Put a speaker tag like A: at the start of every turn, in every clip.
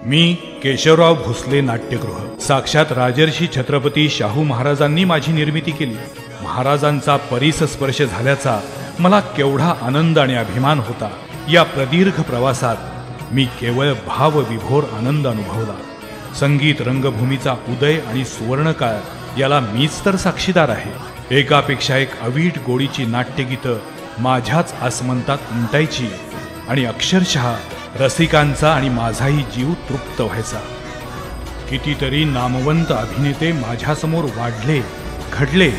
A: मी केशवराव भोसले नाट्यगृह। साक्षात राजर्षी छत्रपती शाहू महाराजांनी माझी निर्मिती केली। महाराजांचा परिसस्पर्श झाल्याचा मला केवढा आनंद आणि अभिमान होता। या प्रदीर्घ प्रवासात मी केवळ भावविभोर आनंद अनुभवला। संगीत रंगभूमीचा उदय आणि सुवर्णकाळ याला मीच तर साक्षीदार आहे। एकापेक्षा एक अवीट गोडीची नाट्यगीतं माझ्याच आसमंतात उमटायची आणि अक्षरशः रसिकांचा आणि माझाही जीव तृप्त व्हायचा। कितीतरी नामवंत अभिनेते माझ्यासमोर वाढले घडले।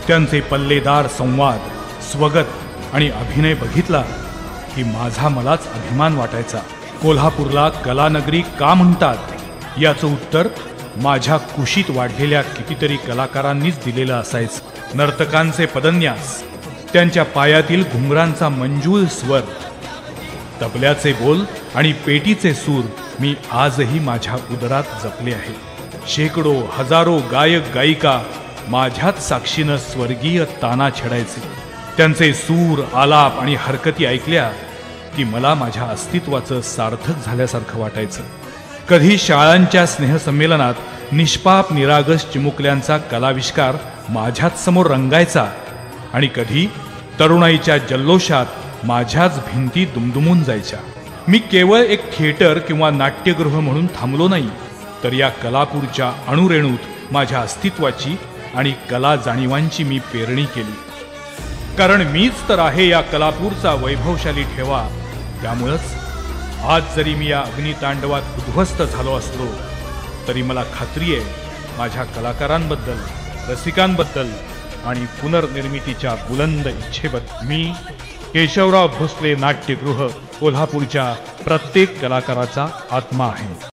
A: त्यांचे पल्लेदार संवाद, स्वगत आणि अभिनय बघितला की माझा मलाच अभिमान वाटायचा। कोल्हापूरला कलानगरी का म्हणतात याचं उत्तर माझ्या कुशीत वाढलेल्या कितीतरी कलाकारांनीच दिलेलं असायचं। नर्तकांचे पदन्यास, त्यांच्या पायातील घुंगरांचा मंजूळ स्वर, तबल्याचे बोल आणि पेटीचे सूर मी आजही माझ्या उदरात जपले आहेत। शेकडो हजारो गायक गायिका माझ्याच साक्षीनं स्वर्गीय ताना छेडायचे। त्यांचे सूर, आलाप आणि हरकती ऐकल्या की मला माझ्या अस्तित्वाचं सार्थक झाल्यासारखं वाटायचं। कधी शाळांच्या स्नेहसंमेलनात निष्पाप निरागस चिमुकल्यांचा कलाविष्कार माझ्याच समोर रंगायचा आणि कधी तरुणाईच्या जल्लोषात माझ्याच भिंती दुमदुमून जायच्या। मी केवळ एक थिएटर किंवा नाट्यगृह म्हणून थांबलो नाही, तर या कलापूरच्या अणुरेणूत माझ्या अस्तित्वाची आणि कला जाणीवांची मी पेरणी केली। कारण मीच तर आहे या कलापूरचा वैभवशाली ठेवा। त्यामुळंच आज जरी मी या अग्नितांडवात उद्ध्वस्त झालो असलो तरी मला खात्री आहे माझ्या कलाकारांबद्दल, रसिकांबद्दल आणि पुनर्निर्मितीच्या बुलंद इच्छेबद्दल। मी केशवराव भोसले नाट्यगृह कोल्हापूरच्या प्रत्येक कलाकाराचा आत्मा आहे।